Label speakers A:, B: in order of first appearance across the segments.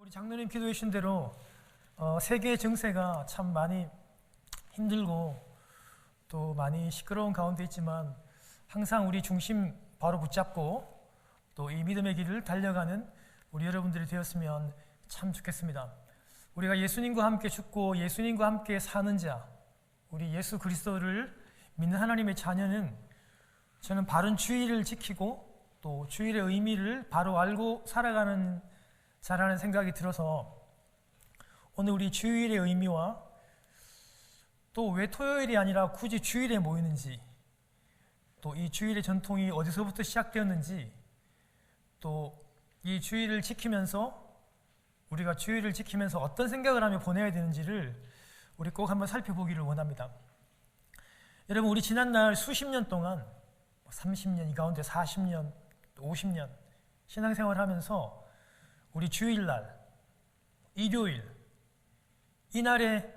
A: 우리 장로님 기도해 주신 대로 세계 정세가 참 많이 힘들고 또 많이 시끄러운 가운데 있지만 항상 우리 중심 바로 붙잡고 또 이 믿음의 길을 달려가는 우리 여러분들이 되었으면 참 좋겠습니다. 우리가 예수님과 함께 죽고 예수님과 함께 사는 자, 우리 예수 그리스도를 믿는 하나님의 자녀는 저는 바른 주의를 지키고 또 주일의 의미를 바로 알고 살아가는 자라는 생각이 들어서 오늘 우리 주일의 의미와 또 왜 토요일이 아니라 굳이 주일에 모이는지, 또 이 주일의 전통이 어디서부터 시작되었는지, 또 이 주일을 지키면서 우리가 주일을 지키면서 어떤 생각을 하며 보내야 되는지를 우리 꼭 한번 살펴보기를 원합니다. 여러분, 우리 지난날 수십 년 동안 30년, 이 가운데 40년, 50년 신앙생활 하면서 우리 주일날, 일요일, 이날에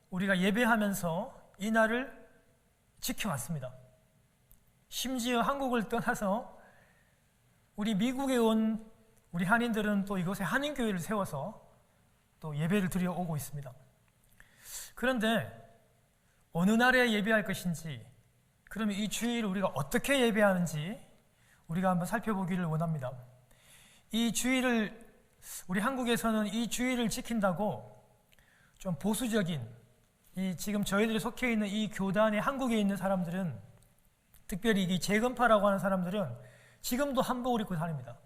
A: 우리가 예배하면서 이날을 지켜왔습니다. 심지어 한국을 떠나서 우리 미국에 온 우리 한인들은 또 이곳에 한인교회를 세워서 또 예배를 드려오고 있습니다. 그런데 어느 날에 예배할 것인지, 그러면 이 주일을 우리가 어떻게 예배하는지 우리가 한번 살펴보기를 원합니다. 이 주일을, 우리 한국에서는 이 주일을 지킨다고 좀 보수적인, 이 지금 저희들이 속해 있는 이 교단에 한국에 있는 사람들은, 특별히 이 재건파라고 하는 사람들은 지금도 한복을 입고 다닙니다.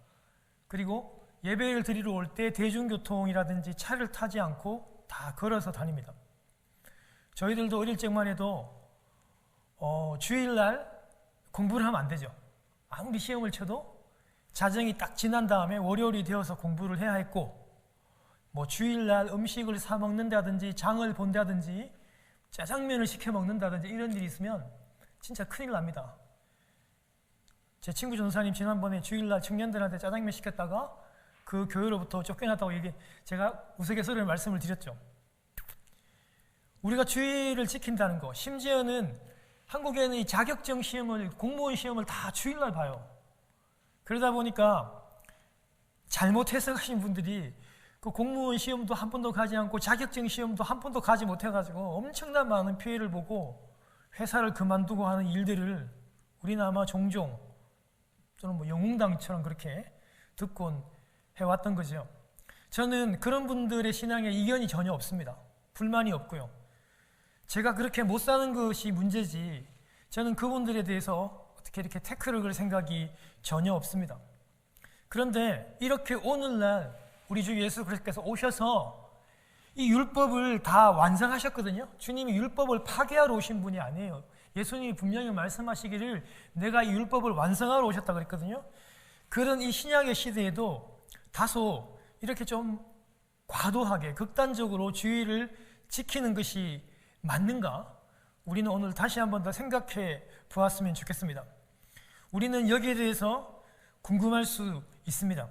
A: 그리고 예배를 드리러 올 때 대중교통이라든지 차를 타지 않고 다 걸어서 다닙니다. 저희들도 어릴 적만 해도 주일날 공부를 하면 안 되죠. 아무리 시험을 쳐도 자정이 딱 지난 다음에 월요일이 되어서 공부를 해야 했고, 뭐 주일날 음식을 사 먹는다든지 장을 본다든지 짜장면을 시켜 먹는다든지 이런 일이 있으면 진짜 큰일 납니다. 제 친구 전사님 지난번에 주일날 청년들한테 짜장면 시켰다가 그 교회로부터 쫓겨났다고 제가 우스갯소리로 말씀을 드렸죠. 우리가 주일을 지킨다는 거, 심지어는 한국에는 이 자격증 시험을, 공무원 시험을 다 주일날 봐요. 그러다 보니까 잘못 해석하신 분들이 그 공무원 시험도 한 번도 가지 않고 자격증 시험도 한 번도 가지 못해가지고 엄청난 많은 피해를 보고 회사를 그만두고 하는 일들을 우리는 아마 종종, 저는 뭐 영웅당처럼 그렇게 듣곤 해왔던 거죠. 저는 그런 분들의 신앙에 이견이 전혀 없습니다. 불만이 없고요. 제가 그렇게 못 사는 것이 문제지, 저는 그분들에 대해서 어떻게 이렇게 태클을 걸 생각이 전혀 없습니다. 그런데 이렇게 오늘날 우리 주 예수 그리스도께서 오셔서 이 율법을 다 완성하셨거든요. 주님이 율법을 파괴하러 오신 분이 아니에요. 예수님이 분명히 말씀하시기를 내가 이 율법을 완성하러 오셨다 그랬거든요. 그런 이 신약의 시대에도 다소 이렇게 좀 과도하게 극단적으로 주의를 지키는 것이 맞는가? 우리는 오늘 다시 한번 더 생각해 보았으면 좋겠습니다. 우리는 여기에 대해서 궁금할 수 있습니다.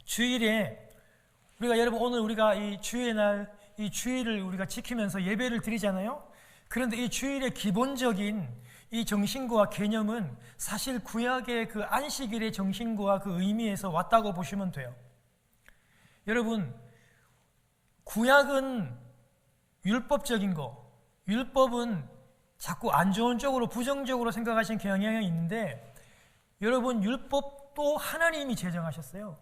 A: 주일에 우리가, 여러분, 오늘 우리가 이 주일의 날, 이 주일을 우리가 지키면서 예배를 드리잖아요. 그런데 이 주일의 기본적인 이 정신과 개념은 사실 구약의 그 안식일의 정신과 그 의미에서 왔다고 보시면 돼요. 여러분, 구약은 율법적인 거, 율법은 자꾸 안 좋은 쪽으로, 부정적으로 생각하시는 경향이 있는데, 여러분, 율법도 하나님이 제정하셨어요.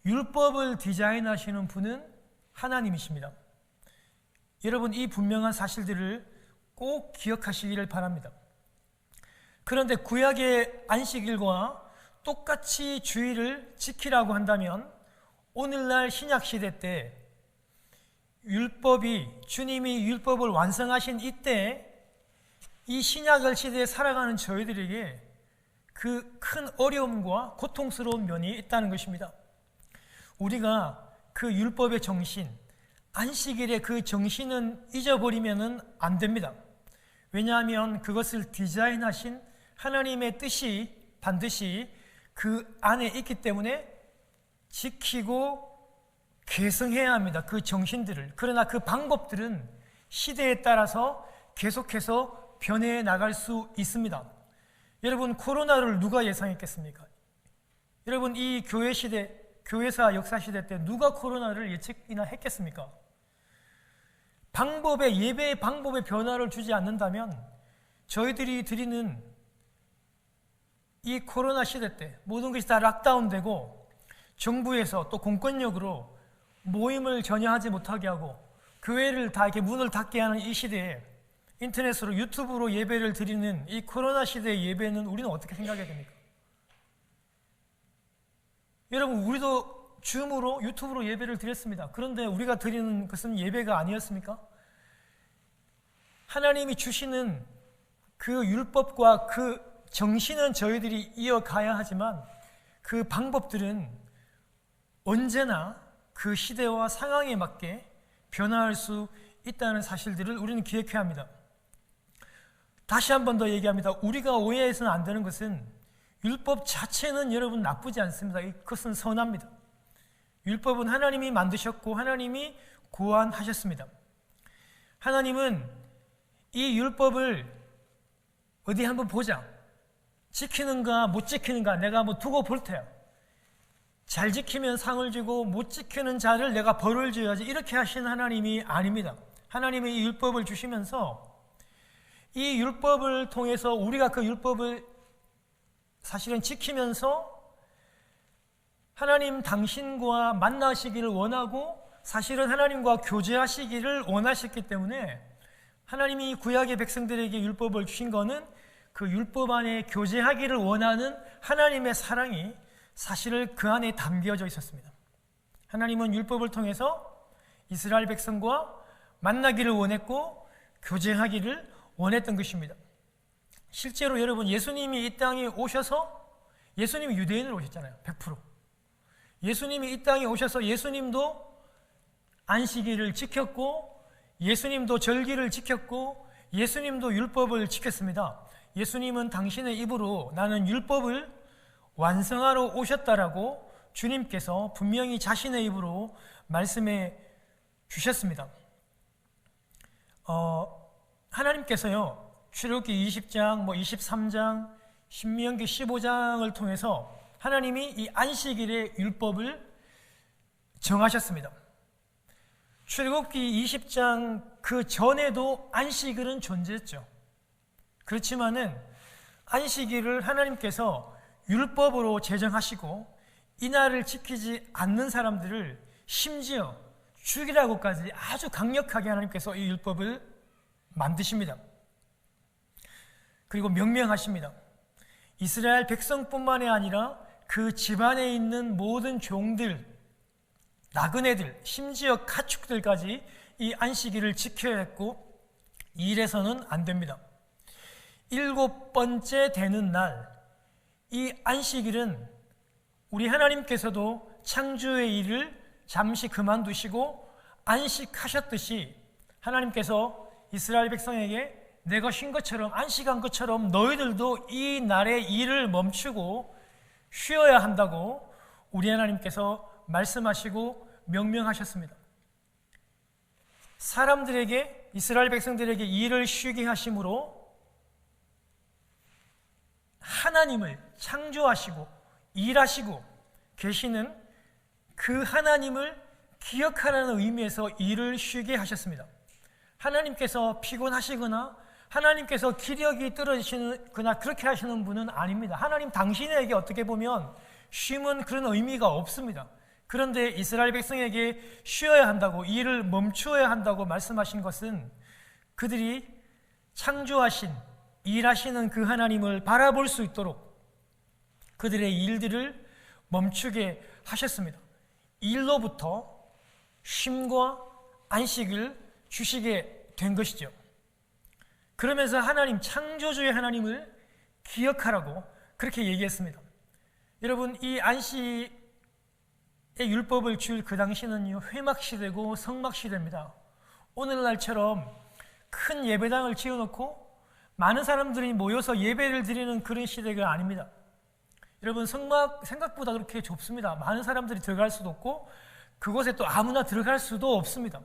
A: 율법을 디자인하시는 분은 하나님이십니다. 여러분, 이 분명한 사실들을 꼭 기억하시기를 바랍니다. 그런데 구약의 안식일과 똑같이 주일을 지키라고 한다면 오늘날 신약시대 때 율법이, 주님이 율법을 완성하신 이때 이 신약을 시대에 살아가는 저희들에게 그 큰 어려움과 고통스러운 면이 있다는 것입니다. 우리가 그 율법의 정신, 안식일의 그 정신은 잊어버리면 안 됩니다. 왜냐하면 그것을 디자인하신 하나님의 뜻이 반드시 그 안에 있기 때문에 지키고 계승해야 합니다. 그 정신들을. 그러나 그 방법들은 시대에 따라서 계속해서 변해 나갈 수 있습니다. 여러분, 코로나를 누가 예상했겠습니까? 여러분, 이 교회 시대, 교회사 역사시대 때 누가 코로나를 예측이나 했겠습니까? 예배의 방법에 변화를 주지 않는다면 저희들이 드리는 이 코로나 시대 때 모든 것이 다 락다운되고 정부에서 또 공권력으로 모임을 전혀 하지 못하게 하고 교회를 다 이렇게 문을 닫게 하는 이 시대에 인터넷으로 유튜브로 예배를 드리는 이 코로나 시대의 예배는 우리는 어떻게 생각해야 됩니까? 여러분, 우리도 줌으로 유튜브로 예배를 드렸습니다. 그런데 우리가 드리는 것은 예배가 아니었습니까? 하나님이 주시는 그 율법과 그 정신은 저희들이 이어가야 하지만 그 방법들은 언제나 그 시대와 상황에 맞게 변화할 수 있다는 사실들을 우리는 기억해야 합니다. 다시 한 번 더 얘기합니다. 우리가 오해해서는 안 되는 것은 율법 자체는 여러분 나쁘지 않습니다. 그것은 선합니다. 율법은 하나님이 만드셨고 하나님이 고안하셨습니다. 하나님은 이 율법을 어디 한번 보자, 지키는가 못 지키는가 내가 한번 두고 볼 테야. 잘 지키면 상을 주고 못 지키는 자를 내가 벌을 줘야지, 이렇게 하시는 하나님이 아닙니다. 하나님이 이 율법을 주시면서 이 율법을 통해서 우리가 그 율법을 사실은 지키면서 하나님 당신과 만나시기를 원하고 사실은 하나님과 교제하시기를 원하셨기 때문에 하나님이 구약의 백성들에게 율법을 주신 것은 그 율법 안에 교제하기를 원하는 하나님의 사랑이 사실을 그 안에 담겨져 있었습니다. 하나님은 율법을 통해서 이스라엘 백성과 만나기를 원했고 교제하기를 원했던 것입니다. 실제로 여러분, 예수님이 이 땅에 오셔서, 예수님이 유대인으로 오셨잖아요. 100%. 예수님이 이 땅에 오셔서 예수님도 안식일을 지켰고 예수님도 절기를 지켰고 예수님도 율법을 지켰습니다. 예수님은 당신의 입으로 나는 율법을 완성하러 오셨다라고 주님께서 분명히 자신의 입으로 말씀해 주셨습니다. 하나님께서요, 출애굽기 20장, 23장, 신명기 15장을 통해서 하나님이 이 안식일의 율법을 정하셨습니다. 출애굽기 20장 그 전에도 안식일은 존재했죠. 그렇지만은 안식일을 하나님께서 율법으로 제정하시고 이날을 지키지 않는 사람들을 심지어 죽이라고까지 아주 강력하게 하나님께서 이 율법을 만드십니다. 그리고 명명하십니다. 이스라엘 백성뿐만이 아니라 그 집안에 있는 모든 종들, 나그네들, 심지어 가축들까지 이 안식일을 지켜야 했고 일해서는 안 됩니다. 7번째 되는 날, 이 안식일은 우리 하나님께서도 창조의 일을 잠시 그만두시고 안식하셨듯이 하나님께서 이스라엘 백성에게 내가 쉰 것처럼, 안식한 것처럼 너희들도 이 날의 일을 멈추고 쉬어야 한다고 우리 하나님께서 말씀하시고 명명하셨습니다. 사람들에게, 이스라엘 백성들에게 일을 쉬게 하심으로 하나님을 창조하시고 일하시고 계시는 그 하나님을 기억하라는 의미에서 일을 쉬게 하셨습니다. 하나님께서 피곤하시거나 하나님께서 기력이 떨어지시거나 그렇게 하시는 분은 아닙니다. 하나님 당신에게 어떻게 보면 쉼은 그런 의미가 없습니다. 그런데 이스라엘 백성에게 쉬어야 한다고, 일을 멈추어야 한다고 말씀하신 것은 그들이 창조하신, 일하시는 그 하나님을 바라볼 수 있도록 그들의 일들을 멈추게 하셨습니다. 일로부터 쉼과 안식을 주시게 된 것이죠. 그러면서 하나님, 창조주의 하나님을 기억하라고 그렇게 얘기했습니다. 여러분, 이 안식의 율법을 줄 그 당시는요, 회막시대고 성막시대입니다. 오늘날처럼 큰 예배당을 지어놓고 많은 사람들이 모여서 예배를 드리는 그런 시대가 아닙니다. 여러분, 성막 생각보다 그렇게 좁습니다. 많은 사람들이 들어갈 수도 없고 그곳에 또 아무나 들어갈 수도 없습니다.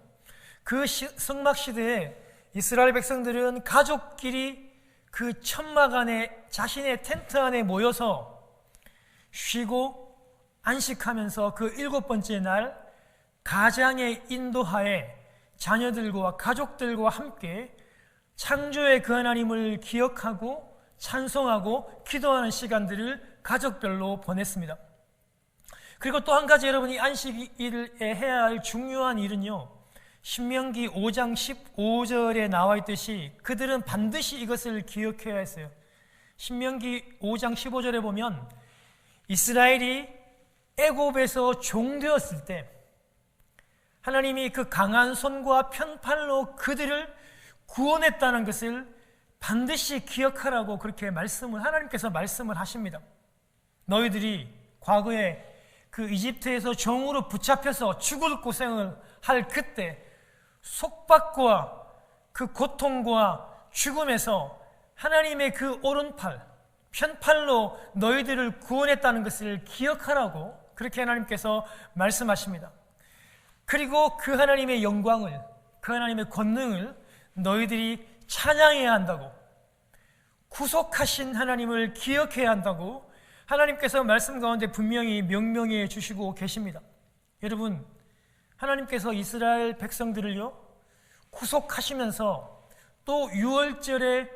A: 그 성막 시대에 이스라엘 백성들은 가족끼리 그 천막 안에, 자신의 텐트 안에 모여서 쉬고 안식하면서 그 7번째 날 가장의 인도하에 자녀들과 가족들과 함께 창조의 그 하나님을 기억하고 찬송하고 기도하는 시간들을 가족별로 보냈습니다. 그리고 또 한 가지 여러분이 안식일에 해야 할 중요한 일은요, 신명기 5장 15절에 나와 있듯이 그들은 반드시 이것을 기억해야 했어요. 신명기 5장 15절에 보면 이스라엘이 애굽에서 종되었을 때 하나님이 그 강한 손과 편팔로 그들을 구원했다는 것을 반드시 기억하라고 그렇게 하나님께서 말씀을 하십니다. 너희들이 과거에 그 이집트에서 종으로 붙잡혀서 죽을 고생을 할 그때 속박과 그 고통과 죽음에서 하나님의 그 오른팔, 편팔로 너희들을 구원했다는 것을 기억하라고 그렇게 하나님께서 말씀하십니다. 그리고 그 하나님의 영광을, 그 하나님의 권능을 너희들이 찬양해야 한다고, 구속하신 하나님을 기억해야 한다고 하나님께서 말씀 가운데 분명히 명명해 주시고 계십니다. 여러분, 하나님께서 이스라엘 백성들을요 구속하시면서 또 유월절에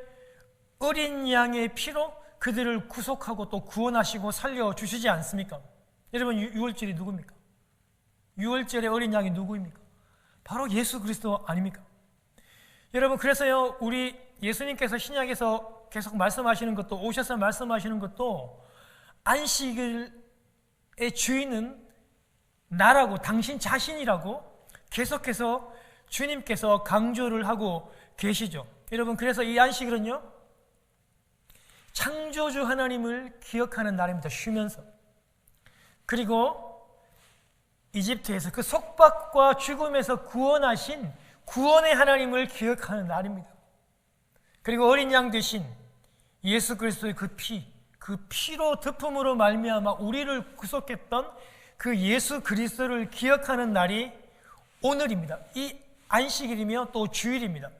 A: 어린 양의 피로 그들을 구속하고 또 구원하시고 살려주시지 않습니까? 여러분, 유월절이 누굽니까? 유월절의 어린 양이 누구입니까? 바로 예수 그리스도 아닙니까? 여러분, 그래서요 우리 예수님께서 신약에서 계속 말씀하시는 것도, 오셔서 말씀하시는 것도 안식일의 주인은 나라고, 당신 자신이라고 계속해서 주님께서 강조를 하고 계시죠. 여러분, 그래서 이 안식일은요 창조주 하나님을 기억하는 날입니다. 쉬면서. 그리고 이집트에서 그 속박과 죽음에서 구원하신 구원의 하나님을 기억하는 날입니다. 그리고 어린 양 대신 예수 그리스도의 그 피로 덮음으로 말미암아 우리를 구속했던 그 예수 그리스도를 기억하는 날이 오늘입니다. 이 안식일이며 또 주일입니다.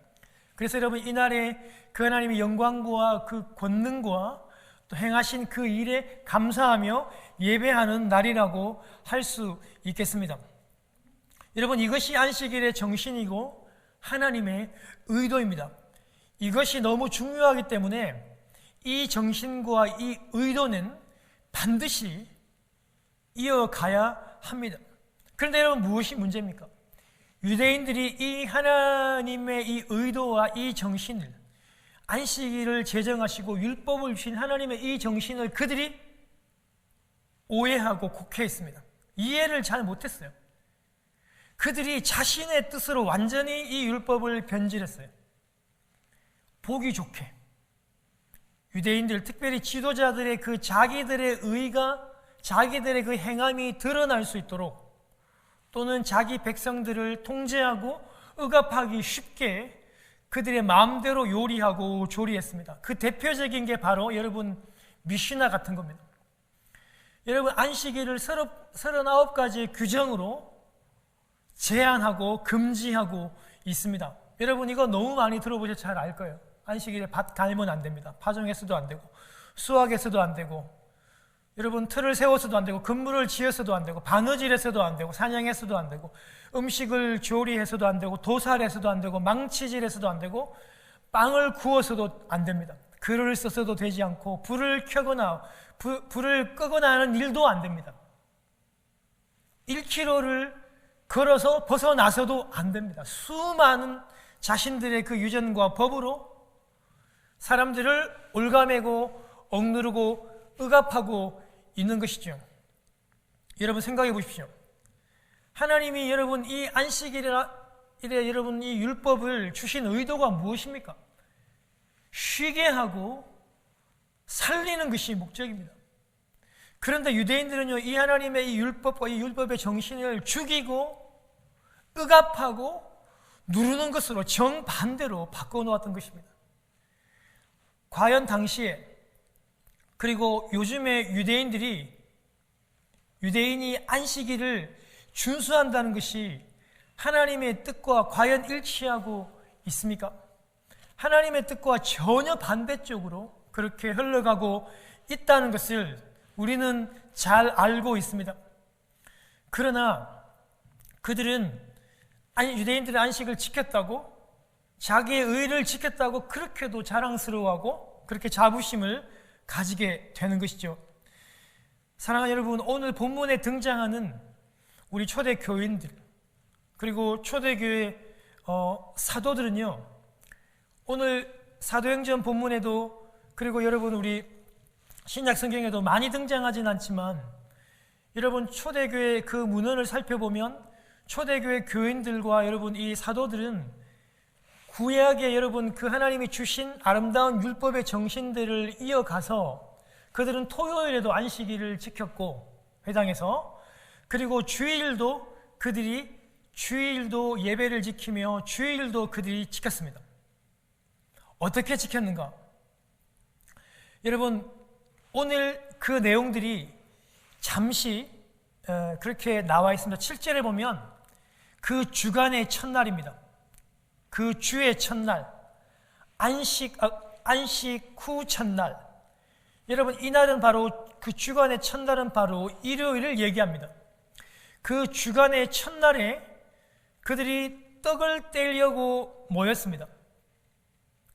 A: 그래서 여러분, 이날에 그 하나님의 영광과 그 권능과 또 행하신 그 일에 감사하며 예배하는 날이라고 할 수 있겠습니다. 여러분, 이것이 안식일의 정신이고 하나님의 의도입니다. 이것이 너무 중요하기 때문에 이 정신과 이 의도는 반드시 이어가야 합니다. 그런데 여러분, 무엇이 문제입니까? 유대인들이 이 하나님의 이 의도와 이 정신을, 안식일을 제정하시고 율법을 주신 하나님의 이 정신을 그들이 오해하고 곡해했습니다. 이해를 잘 못했어요. 그들이 자신의 뜻으로 완전히 이 율법을 변질했어요. 보기 좋게 유대인들, 특별히 지도자들의 그 자기들의 의가, 자기들의 그 행함이 드러날 수 있도록, 또는 자기 백성들을 통제하고 억압하기 쉽게 그들의 마음대로 요리하고 조리했습니다. 그 대표적인 게 바로 여러분 미시나 같은 겁니다. 여러분, 안식일을 39가지의 규정으로 제한하고 금지하고 있습니다. 여러분, 이거 너무 많이 들어보셔서 잘 알 거예요. 안식일에 밭 갈면 안 됩니다. 파종해서도 안 되고, 수확해서도 안 되고, 여러분 틀을 세워서도 안 되고, 건물을 지어서도 안 되고, 바느질해서도 안 되고, 사냥해서도 안 되고, 음식을 조리해서도 안 되고, 도살해서도 안 되고, 망치질해서도 안 되고, 빵을 구워서도 안 됩니다. 글을 써서도 되지 않고, 불을 켜거나 불을 끄거나 하는 일도 안 됩니다. 1km를 걸어서 벗어나서도 안 됩니다. 수많은 자신들의 그 유전과 법으로 사람들을 올가매고 억누르고 억압하고 있는 것이죠. 여러분, 생각해 보십시오. 하나님이 여러분 이 안식일에 여러분 이 율법을 주신 의도가 무엇입니까? 쉬게 하고 살리는 것이 목적입니다. 그런데 유대인들은요, 이 하나님의 이 율법과 이 율법의 정신을 죽이고 억압하고 누르는 것으로 정반대로 바꿔놓았던 것입니다. 과연 당시에, 그리고 요즘에 유대인이 안식일을 준수한다는 것이 하나님의 뜻과 과연 일치하고 있습니까? 하나님의 뜻과 전혀 반대쪽으로 그렇게 흘러가고 있다는 것을 우리는 잘 알고 있습니다. 그러나 그들은 유대인들의 안식을 지켰다고, 자기의 의를 지켰다고 그렇게도 자랑스러워하고 그렇게 자부심을 가지게 되는 것이죠. 사랑하는 여러분, 오늘 본문에 등장하는 우리 초대 교인들, 그리고 초대교회 사도들은요, 오늘 사도행전 본문에도, 그리고 여러분 우리 신약 성경에도 많이 등장하진 않지만, 여러분 초대교회 그 문헌을 살펴보면 초대교회 교인들과 여러분 이 사도들은 구약에 여러분 그 하나님이 주신 아름다운 율법의 정신들을 이어가서 그들은 토요일에도 안식일을 지켰고, 회당에서, 그리고 주일도 그들이 주일도 예배를 지키며 주일도 그들이 지켰습니다. 어떻게 지켰는가? 여러분, 오늘 그 내용들이 잠시 그렇게 나와 있습니다. 7절에 보면 그 주간의 첫날입니다. 그 주의 첫날, 안식 후 첫날. 여러분, 이날은 바로, 그 주간의 첫날은 바로 일요일을 얘기합니다. 그 주간의 첫날에 그들이 떡을 떼려고 모였습니다.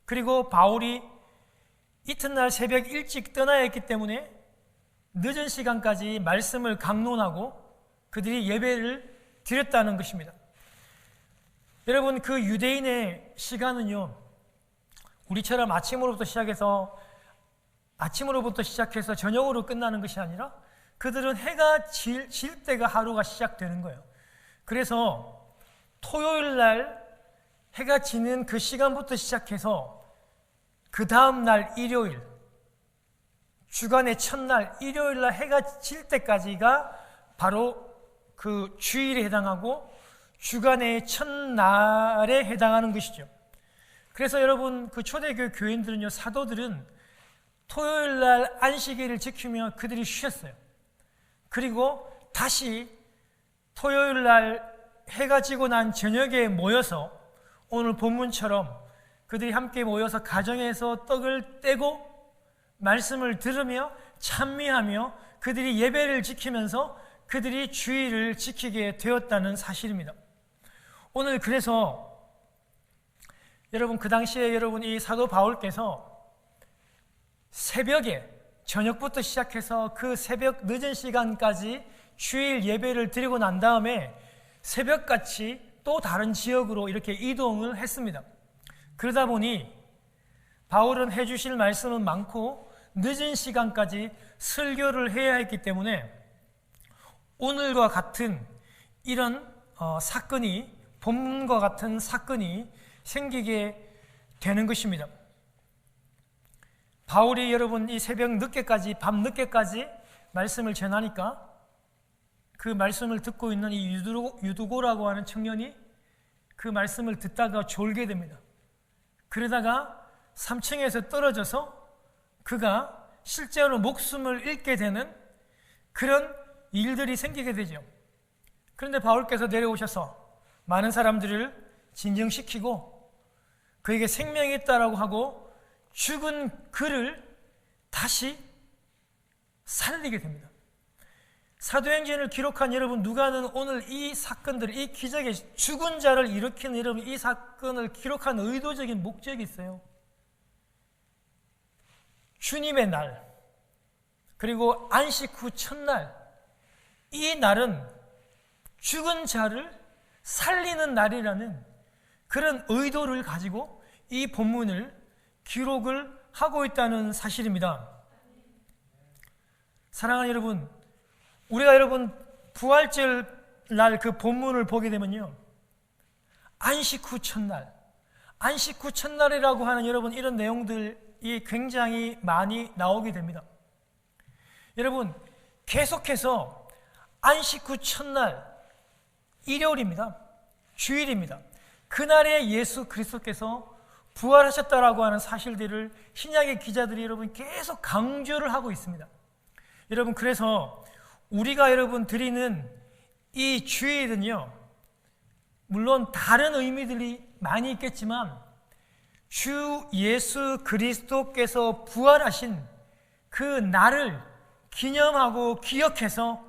A: 그리고 바울이 이튿날 새벽 일찍 떠나야 했기 때문에 늦은 시간까지 말씀을 강론하고 그들이 예배를 드렸다는 것입니다. 여러분, 그 유대인의 시간은요, 우리처럼 아침으로부터 시작해서 저녁으로 끝나는 것이 아니라 그들은 해가 질 때가 하루가 시작되는 거예요. 그래서 토요일 날 해가 지는 그 시간부터 시작해서 그 다음 날 일요일, 주간의 첫날 일요일 날 해가 질 때까지가 바로 그 주일에 해당하고 주간의 첫날에 해당하는 것이죠. 그래서 여러분, 그 초대교회 교인들은요, 사도들은 토요일 날 안식일을 지키며 그들이 쉬었어요. 그리고 다시 토요일 날 해가 지고 난 저녁에 모여서 오늘 본문처럼 그들이 함께 모여서 가정에서 떡을 떼고 말씀을 들으며 찬미하며 그들이 예배를 지키면서 그들이 주일을 지키게 되었다는 사실입니다. 오늘 그래서 여러분, 그 당시에 여러분 이 사도 바울께서 새벽에, 저녁부터 시작해서 그 새벽 늦은 시간까지 주일 예배를 드리고 난 다음에 새벽같이 또 다른 지역으로 이렇게 이동을 했습니다. 그러다 보니 바울은 해주실 말씀은 많고 늦은 시간까지 설교를 해야 했기 때문에 오늘과 같은 이런 사건이, 본문과 같은 사건이 생기게 되는 것입니다. 바울이 여러분 이 새벽 늦게까지, 밤 늦게까지 말씀을 전하니까 그 말씀을 듣고 있는 이 유두고라고 하는 청년이 그 말씀을 듣다가 졸게 됩니다. 그러다가 3층에서 떨어져서 그가 실제로 목숨을 잃게 되는 그런 일들이 생기게 되죠. 그런데 바울께서 내려오셔서 많은 사람들을 진정시키고 그에게 생명이 있다라고 하고 죽은 그를 다시 살리게 됩니다. 사도행전을 기록한 여러분 누가는 오늘 이 사건들, 이 기적의 죽은 자를 일으키는 여러분 이 사건을 기록한 의도적인 목적이 있어요. 주님의 날, 그리고 안식 후 첫날, 이 날은 죽은 자를 살리는 날이라는 그런 의도를 가지고 이 본문을 기록을 하고 있다는 사실입니다. 사랑하는 여러분, 우리가 여러분 부활절 날 그 본문을 보게 되면요, 안식 후 첫날, 안식 후 첫날이라고 하는 여러분 이런 내용들이 굉장히 많이 나오게 됩니다. 여러분, 계속해서 안식 후 첫날, 일요일입니다. 주일입니다. 그날에 예수 그리스도께서 부활하셨다라고 하는 사실들을 신약의 기자들이 여러분 계속 강조를 하고 있습니다. 여러분, 그래서 우리가 여러분 드리는 이 주일은요, 물론 다른 의미들이 많이 있겠지만 주 예수 그리스도께서 부활하신 그 날을 기념하고 기억해서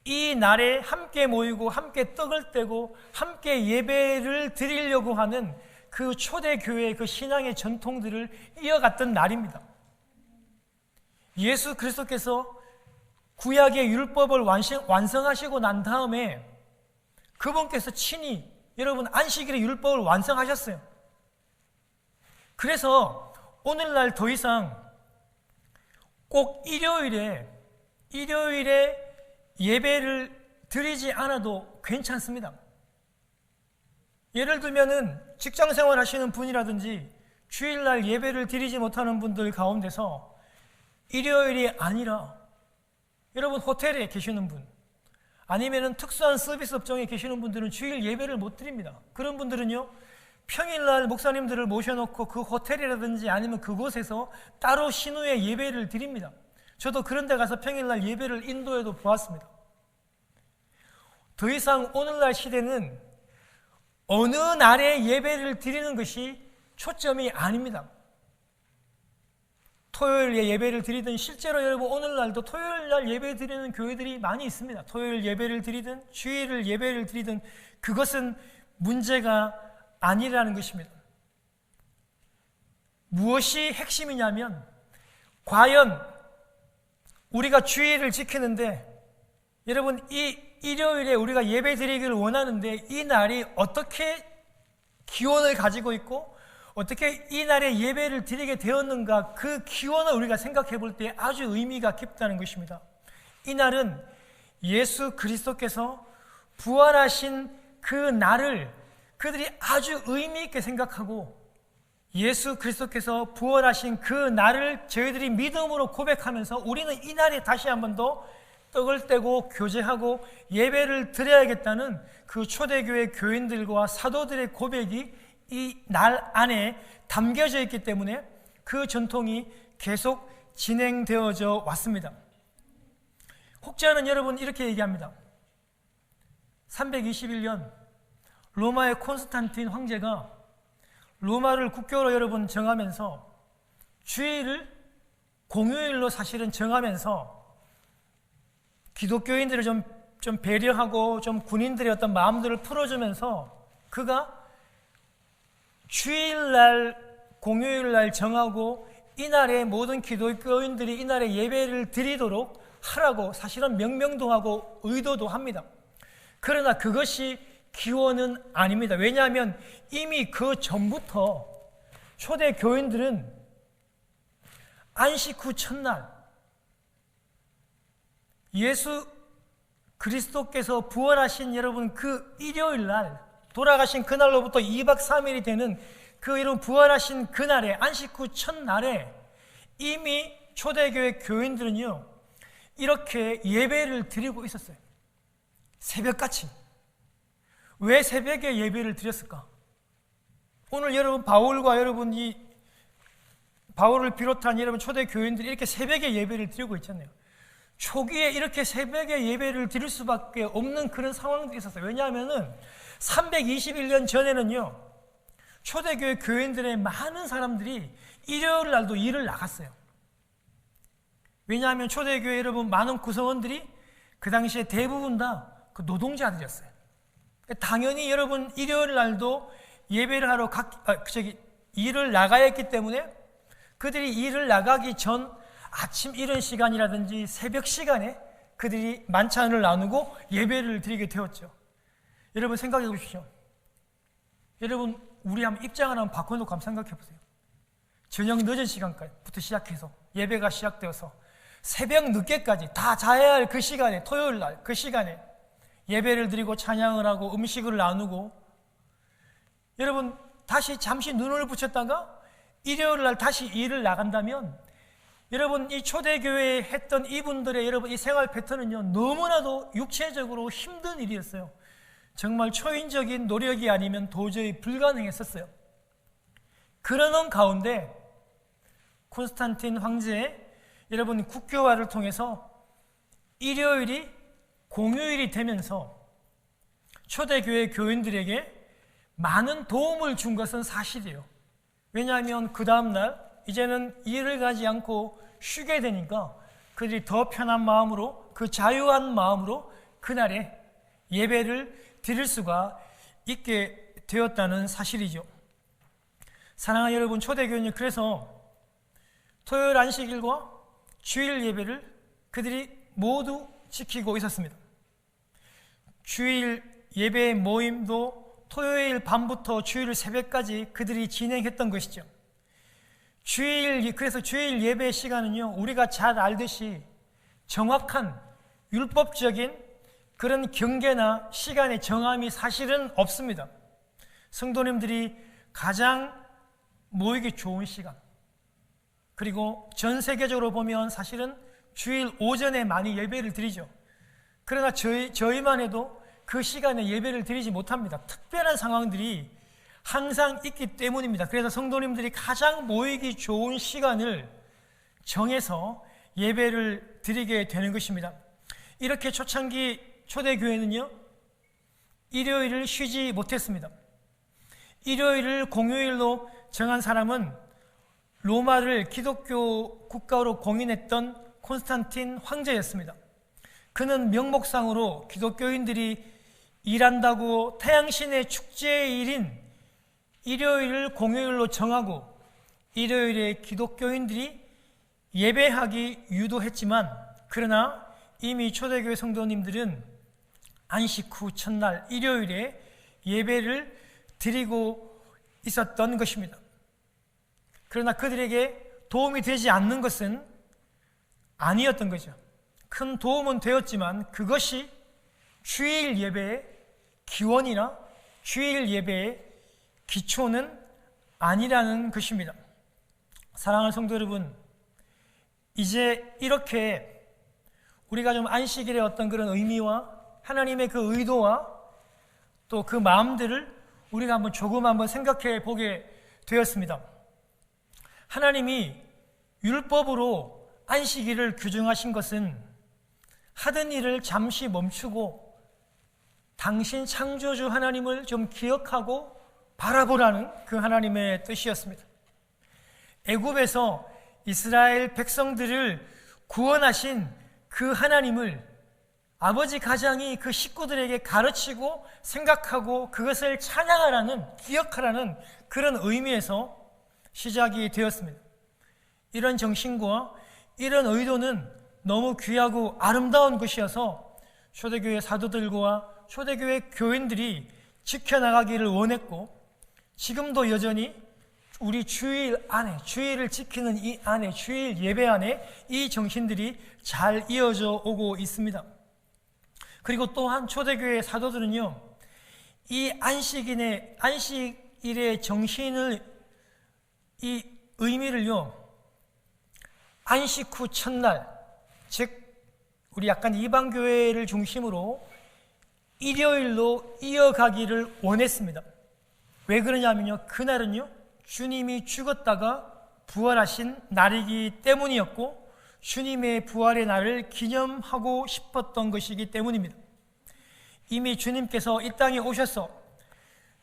A: 이 날에 함께 모이고 함께 떡을 떼고 함께 예배를 드리려고 하는 그 초대교회의 그 신앙의 전통들을 이어갔던 날입니다. 예수 그리스도께서 구약의 율법을 완성하시고 난 다음에 그분께서 친히 여러분 안식일의 율법을 완성하셨어요. 그래서 오늘날 더 이상 꼭 일요일에 예배를 드리지 않아도 괜찮습니다. 예를 들면은 직장 생활 하시는 분이라든지 주일날 예배를 드리지 못하는 분들 가운데서 일요일이 아니라 여러분 호텔에 계시는 분 아니면은 특수한 서비스 업종에 계시는 분들은 주일 예배를 못 드립니다. 그런 분들은요 평일날 목사님들을 모셔놓고 그 호텔이라든지 아니면 그곳에서 따로 신우의 예배를 드립니다. 저도 그런 데 가서 평일날 예배를 인도해도 보았습니다. 더 이상 오늘날 시대는 어느 날에 예배를 드리는 것이 초점이 아닙니다. 토요일에 예배를 드리든 실제로 여러분 오늘날도 토요일날 예배 드리는 교회들이 많이 있습니다. 토요일 예배를 드리든 주일을 예배를 드리든 그것은 문제가 아니라는 것입니다. 무엇이 핵심이냐면 과연 우리가 주일을 지키는데 여러분 이 일요일에 우리가 예배 드리기를 원하는데 이 날이 어떻게 기원을 가지고 있고 어떻게 이 날에 예배를 드리게 되었는가 그 기원을 우리가 생각해 볼 때 아주 의미가 깊다는 것입니다. 이 날은 예수 그리스도께서 부활하신 그 날을 그들이 아주 의미 있게 생각하고 예수 그리스도께서 부활하신 그 날을 저희들이 믿음으로 고백하면서 우리는 이 날에 다시 한 번 더 떡을 떼고 교제하고 예배를 드려야겠다는 그 초대교회 교인들과 사도들의 고백이 이 날 안에 담겨져 있기 때문에 그 전통이 계속 진행되어져 왔습니다. 혹자는 여러분 이렇게 얘기합니다. 321년 로마의 콘스탄틴 황제가 로마를 국교로 여러분 정하면서 주일을 공휴일로 사실은 정하면서 기독교인들을 좀 배려하고 좀 군인들의 어떤 마음들을 풀어주면서 그가 주일날 공휴일날 정하고 이날에 모든 기독교인들이 이날에 예배를 드리도록 하라고 사실은 명명도 하고 의도도 합니다. 그러나 그것이 기원은 아닙니다. 왜냐하면 이미 그 전부터 초대 교인들은 안식 후 첫날 예수 그리스도께서 부활하신 여러분 그 일요일날 돌아가신 그날로부터 2박 3일이 되는 그 여러분 부활하신 그날에 안식 후 첫날에 이미 초대교회 교인들은요 이렇게 예배를 드리고 있었어요. 새벽같이. 왜 새벽에 예배를 드렸을까? 오늘 여러분 바울과 여러분 이 바울을 비롯한 여러분 초대 교인들이 이렇게 새벽에 예배를 드리고 있잖아요. 초기에 이렇게 새벽에 예배를 드릴 수밖에 없는 그런 상황들이 있었어요. 왜냐하면은 321년 전에는요 초대교회 교인들의 많은 사람들이 일요일 날도 일을 나갔어요. 왜냐하면 초대교회 여러분 많은 구성원들이 그 당시에 대부분 다 그 노동자들이었어요. 당연히 여러분 일요일 날도 예배를 하러 일을 나가야 했기 때문에 그들이 일을 나가기 전 아침 이른 시간이라든지 새벽 시간에 그들이 만찬을 나누고 예배를 드리게 되었죠. 여러분 생각해 보십시오. 여러분 우리 한번 입장을 한번 바꿔놓고 한번 생각해 보세요. 저녁 늦은 시간까지부터 시작해서 예배가 시작되어서 새벽 늦게까지 다 자야 할 그 시간에 토요일 날 그 시간에 예배를 드리고 찬양을 하고 음식을 나누고 여러분 다시 잠시 눈을 붙였다가 일요일 날 다시 일을 나간다면 여러분 이 초대교회에 했던 이분들의 여러분 이 생활 패턴은요 너무나도 육체적으로 힘든 일이었어요. 정말 초인적인 노력이 아니면 도저히 불가능했었어요. 그러는 가운데 콘스탄틴 황제의 여러분 국교화를 통해서 일요일이 공휴일이 되면서 초대교회 교인들에게 많은 도움을 준 것은 사실이에요. 왜냐하면 그 다음날 이제는 일을 가지 않고 쉬게 되니까 그들이 더 편한 마음으로, 그 자유한 마음으로 그날에 예배를 드릴 수가 있게 되었다는 사실이죠. 사랑하는 여러분, 초대교회는 그래서 토요일 안식일과 주일 예배를 그들이 모두 지키고 있었습니다. 주일 예배 모임도 토요일 밤부터 주일 새벽까지 그들이 진행했던 것이죠. 그래서 주일 예배 시간은요, 우리가 잘 알듯이 정확한 율법적인 그런 경계나 시간의 정함이 사실은 없습니다. 성도님들이 가장 모이기 좋은 시간, 그리고 전 세계적으로 보면 사실은 주일 오전에 많이 예배를 드리죠. 그러나 저희만 해도 그 시간에 예배를 드리지 못합니다. 특별한 상황들이 항상 있기 때문입니다. 그래서 성도님들이 가장 모이기 좋은 시간을 정해서 예배를 드리게 되는 것입니다. 이렇게 초창기 초대교회는요, 일요일을 쉬지 못했습니다. 일요일을 공휴일로 정한 사람은 로마를 기독교 국가로 공인했던 콘스탄틴 황제였습니다. 그는 명목상으로 기독교인들이 일한다고 태양신의 축제일인 일요일을 공휴일로 정하고 일요일에 기독교인들이 예배하기 유도했지만, 그러나 이미 초대교회 성도님들은 안식 후 첫날 일요일에 예배를 드리고 있었던 것입니다. 그러나 그들에게 도움이 되지 않는 것은 아니었던 거죠. 큰 도움은 되었지만 그것이 주일 예배의 기원이나 주일 예배의 기초는 아니라는 것입니다. 사랑하는 성도 여러분, 이제 이렇게 우리가 좀 안식일의 어떤 그런 의미와 하나님의 그 의도와 또 그 마음들을 우리가 한번 생각해 보게 되었습니다. 하나님이 율법으로 안식일을 규정하신 것은 하던 일을 잠시 멈추고 당신 창조주 하나님을 좀 기억하고 바라보라는 그 하나님의 뜻이었습니다. 애굽에서 이스라엘 백성들을 구원하신 그 하나님을 아버지 가장이 그 식구들에게 가르치고 생각하고 그것을 찬양하라는, 기억하라는 그런 의미에서 시작이 되었습니다. 이런 정신과 이런 의도는 너무 귀하고 아름다운 것이어서 초대교회 사도들과 초대교회 교인들이 지켜나가기를 원했고, 지금도 여전히 우리 주일 안에, 주일을 지키는 이 안에, 주일 예배 안에 이 정신들이 잘 이어져 오고 있습니다. 그리고 또한 초대교회 사도들은요, 이 안식일의 정신을, 이 의미를요, 안식 후 첫날, 즉 우리 약간 이방교회를 중심으로 일요일로 이어가기를 원했습니다. 왜 그러냐면요, 그날은요 주님이 죽었다가 부활하신 날이기 때문이었고, 주님의 부활의 날을 기념하고 싶었던 것이기 때문입니다. 이미 주님께서 이 땅에 오셔서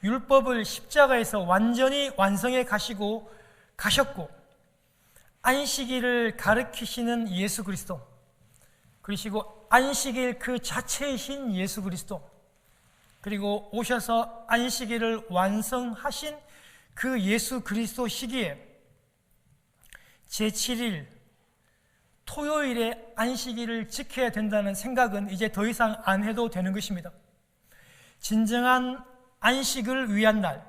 A: 율법을 십자가에서 완전히 완성해 가셨고, 안식일을 가르치시는 예수 그리스도, 그리고 안식일 그 자체이신 예수 그리스도, 그리고 오셔서 안식일을 완성하신 그 예수 그리스도 시기에 제7일 토요일에 안식일을 지켜야 된다는 생각은 이제 더 이상 안 해도 되는 것입니다. 진정한 안식을 위한 날,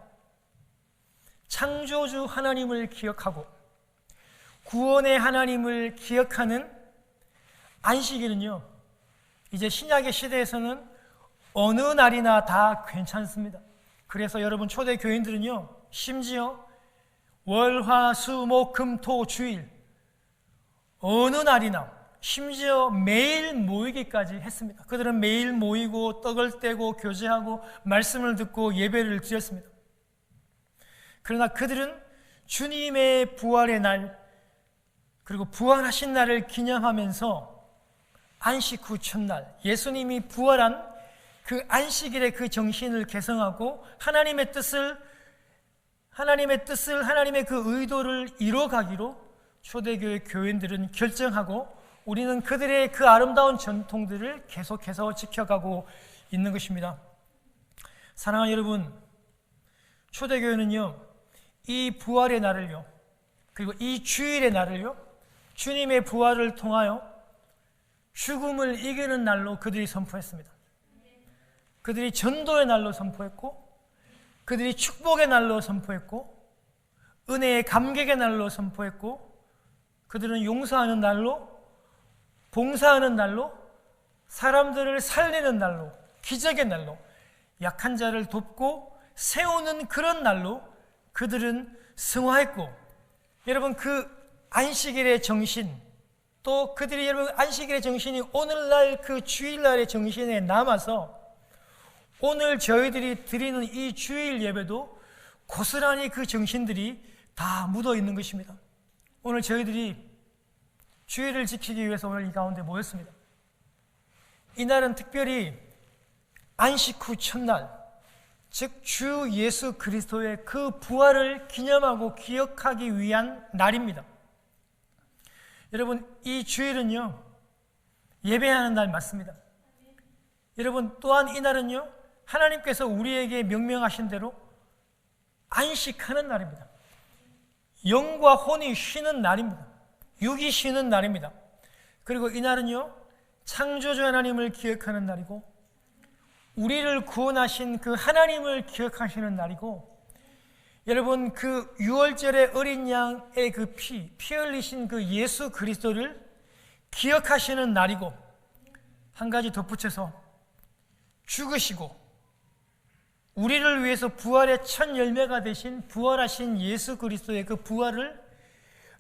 A: 창조주 하나님을 기억하고 구원의 하나님을 기억하는 안식일은요, 이제 신약의 시대에서는 어느 날이나 다 괜찮습니다. 그래서 여러분 초대교인들은요, 심지어 월, 화, 수, 목, 금, 토, 주일 어느 날이나 심지어 매일 모이기까지 했습니다. 그들은 매일 모이고 떡을 떼고 교제하고 말씀을 듣고 예배를 드렸습니다. 그러나 그들은 주님의 부활의 날, 그리고 부활하신 날을 기념하면서 안식 후 첫날, 예수님이 부활한 그 안식일의 그 정신을 개성하고 하나님의 뜻을, 하나님의 그 의도를 이뤄가기로 초대교회 교인들은 결정하고 우리는 그들의 그 아름다운 전통들을 계속해서 지켜가고 있는 것입니다. 사랑하는 여러분, 초대교회는요, 이 부활의 날을요, 그리고 이 주일의 날을요, 주님의 부활을 통하여 죽음을 이기는 날로 그들이 선포했습니다. 그들이 전도의 날로 선포했고, 그들이 축복의 날로 선포했고, 은혜의 감격의 날로 선포했고, 그들은 용서하는 날로, 봉사하는 날로, 사람들을 살리는 날로, 기적의 날로, 약한 자를 돕고 세우는 그런 날로 그들은 승화했고, 여러분 그 안식일의 정신, 또 그들이 여러분 안식일의 정신이 오늘날 그 주일날의 정신에 남아서 오늘 저희들이 드리는 이 주일 예배도 고스란히 그 정신들이 다 묻어 있는 것입니다. 오늘 저희들이 주일을 지키기 위해서 오늘 이 가운데 모였습니다. 이날은 특별히 안식 후 첫날, 즉 주 예수 그리스도의 그 부활을 기념하고 기억하기 위한 날입니다. 여러분, 이 주일은요, 예배하는 날 맞습니다. 여러분, 또한 이날은요, 하나님께서 우리에게 명명하신 대로 안식하는 날입니다. 영과 혼이 쉬는 날입니다. 육이 쉬는 날입니다. 그리고 이날은요, 창조주 하나님을 기억하는 날이고, 우리를 구원하신 그 하나님을 기억하시는 날이고, 여러분 그 유월절의 어린 양의 그 피 흘리신 그 예수 그리스도를 기억하시는 날이고, 한 가지 덧붙여서 죽으시고 우리를 위해서 부활의 첫 열매가 되신 부활하신 예수 그리스도의 그 부활을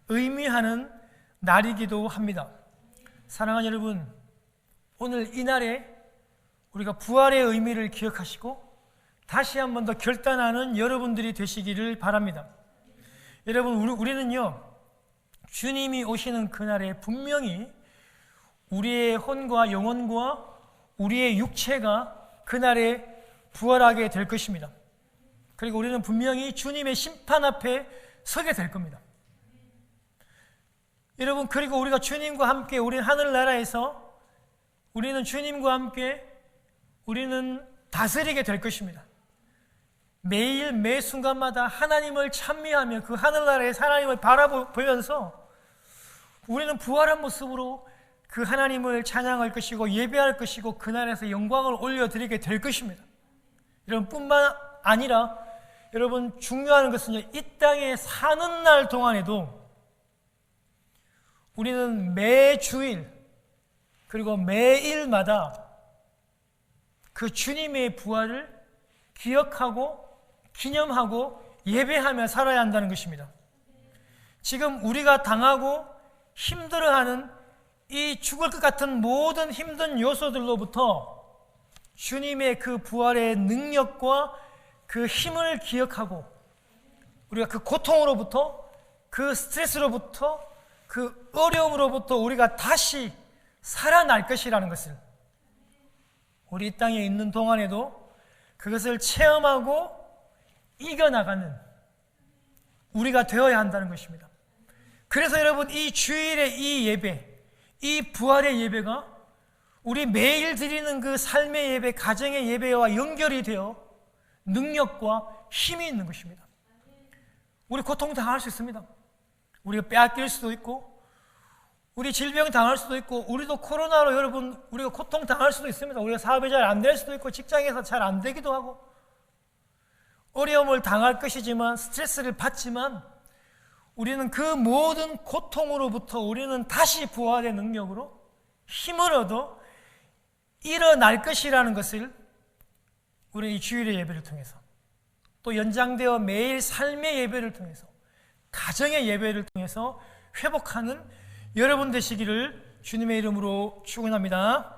A: 의미하는 날이기도 합니다. 사랑하는 여러분, 오늘 이 날에 우리가 부활의 의미를 기억하시고 다시 한 번 더 결단하는 여러분들이 되시기를 바랍니다. 여러분, 우리는요, 주님이 오시는 그날에 분명히 우리의 혼과 영혼과 우리의 육체가 그날에 부활하게 될 것입니다. 그리고 우리는 분명히 주님의 심판 앞에 서게 될 겁니다. 여러분, 그리고 우리가 주님과 함께 우리는 하늘나라에서 우리는 주님과 함께 우리는 다스리게 될 것입니다. 매일 매 순간마다 하나님을 찬미하며 그 하늘나라의 하나님을 바라보면서 우리는 부활한 모습으로 그 하나님을 찬양할 것이고 예배할 것이고 그날에서 영광을 올려드리게 될 것입니다. 여러분, 뿐만 아니라 여러분 중요한 것은요, 이 땅에 사는 날 동안에도 우리는 매 주일 그리고 매일마다 그 주님의 부활을 기억하고 기념하고 예배하며 살아야 한다는 것입니다. 지금 우리가 당하고 힘들어하는 이 죽을 것 같은 모든 힘든 요소들로부터 주님의 그 부활의 능력과 그 힘을 기억하고 우리가 그 고통으로부터 그 스트레스로부터 그 어려움으로부터 우리가 다시 살아날 것이라는 것을 우리 이 땅에 있는 동안에도 그것을 체험하고 이겨나가는 우리가 되어야 한다는 것입니다. 그래서 여러분, 이 주일의 이 예배, 이 부활의 예배가 우리 매일 드리는 그 삶의 예배, 가정의 예배와 연결이 되어 능력과 힘이 있는 것입니다. 우리 고통 당할 수 있습니다. 우리가 빼앗길 수도 있고 우리 질병 당할 수도 있고 우리도 코로나로 여러분 우리가 고통 당할 수도 있습니다. 우리가 사업이 잘 안 될 수도 있고 직장에서 잘 안 되기도 하고 어려움을 당할 것이지만 스트레스를 받지만 우리는 그 모든 고통으로부터 우리는 다시 부활의 능력으로 힘을 얻어 일어날 것이라는 것을 우리 이 주일의 예배를 통해서 또 연장되어 매일 삶의 예배를 통해서 가정의 예배를 통해서 회복하는 여러분 되시기를 주님의 이름으로 축원합니다.